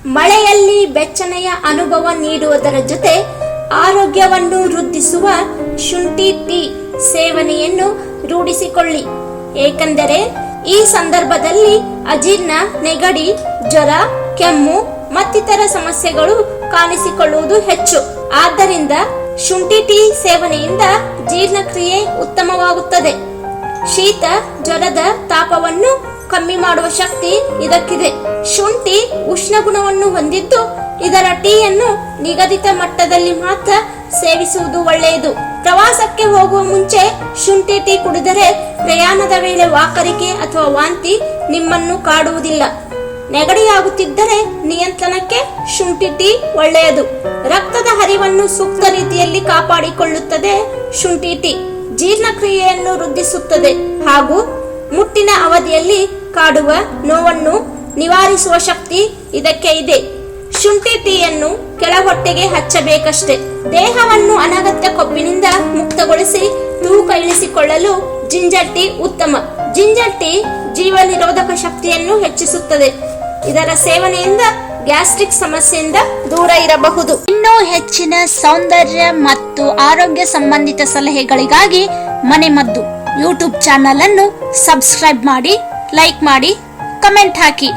ಮಳೆಯಲ್ಲಿ ಬೆಚ್ಚನೆಯ ಅನುಭವ ನೀಡುವುದರ ಜೊತೆ ಆರೋಗ್ಯವನ್ನು ವೃದ್ಧಿಸುವ ಶುಂಠಿ ಟೀ ಸೇವನೆಯನ್ನು ರೂಢಿಸಿಕೊಳ್ಳಿ. ಏಕೆಂದರೆ ಈ ಸಂದರ್ಭದಲ್ಲಿ ಅಜೀರ್ಣ, ನೆಗಡಿ, ಜ್ವರ, ಕೆಮ್ಮು ಮತ್ತಿತರ ಸಮಸ್ಯೆಗಳು ಕಾಣಿಸಿಕೊಳ್ಳುವುದು ಹೆಚ್ಚು. ಆದ್ದರಿಂದ ಶುಂಠಿ ಟೀ ಸೇವನೆಯಿಂದ ಜೀರ್ಣಕ್ರಿಯೆ ಉತ್ತಮವಾಗುತ್ತದೆ. ಶೀತ, ಜ್ವರದ ತಾಪವನ್ನು ಕಮ್ಮಿ ಮಾಡುವ ಶಕ್ತಿ ಇದಕ್ಕಿದೆ. ಶುಂಠಿ ಉಷ್ಣ ಗುಣವನ್ನು ಹೊಂದಿದ್ದು ಇದರ ಟೀಯನ್ನು ನಿಗದಿತ ಮಟ್ಟದಲ್ಲಿ ಮಾತ್ರ ಸೇವಿಸುವುದು ಒಳ್ಳೆಯದು. ಪ್ರವಾಸಕ್ಕೆ ಹೋಗುವ ಮುಂಚೆ ಶುಂಠಿ ಟೀ ಕುಡಿದರೆ ಪ್ರಯಾಣದ ವೇಳೆ ವಾಕರಿಕೆ ಅಥವಾ ವಾಂತಿ ನಿಮ್ಮನ್ನು ಕಾಡುವುದಿಲ್ಲ. ನೆಗಡಿಯಾಗುತ್ತಿದ್ದರೆ ನಿಯಂತ್ರಣಕ್ಕೆ ಶುಂಠಿ ಟೀ ಒಳ್ಳೆಯದು. ರಕ್ತದ ಹರಿವನ್ನು ಸೂಕ್ತ ರೀತಿಯಲ್ಲಿ ಕಾಪಾಡಿಕೊಳ್ಳುತ್ತದೆ. ಶುಂಠಿ ಟೀ ಜೀರ್ಣಕ್ರಿಯೆಯನ್ನು ವೃದ್ಧಿಸುತ್ತದೆ ಹಾಗೂ ಮುಟ್ಟಿನ ಅವಧಿಯಲ್ಲಿ ಕಾಡುವ ನೋವನ್ನು ನಿವಾರಿಸುವ ಶಕ್ತಿ ಇದಕ್ಕೆ ಇದೆ. ಶುಂಠಿ ಟೀಯನ್ನು ಕೆಳಹೊಟ್ಟೆಗೆ ಹಚ್ಚಬೇಕಷ್ಟೇ. ದೇಹವನ್ನು ಅನಗತ್ಯ ಕೊಬ್ಬಿನಿಂದ ಮುಕ್ತಗೊಳಿಸಿ ತೂಕ ಇಳಿಸಿಕೊಳ್ಳಲು ಜಿಂಜರ್ ಟೀ ಉತ್ತಮ. ಜಿಂಜರ್ ಟೀ ಜೀವ ನಿರೋಧಕ ಶಕ್ತಿಯನ್ನು ಹೆಚ್ಚಿಸುತ್ತದೆ. ಇದರ ಸೇವನೆಯಿಂದ ಗ್ಯಾಸ್ಟ್ರಿಕ್ ಸಮಸ್ಯೆಯಿಂದ ದೂರ ಇರಬಹುದು. ಇನ್ನೂ ಹೆಚ್ಚಿನ ಸೌಂದರ್ಯ ಮತ್ತು ಆರೋಗ್ಯ ಸಂಬಂಧಿತ ಸಲಹೆಗಳಿಗಾಗಿ ಮನೆಮದ್ದು ಯೂಟ್ಯೂಬ್ ಚಾನಲ್ ಅನ್ನು ಸಬ್ಸ್ಕ್ರೈಬ್ ಮಾಡಿ, ಲೈಕ್ ಮಾಡಿ, ಕಮೆಂಟ್ ಹಾಕಿ.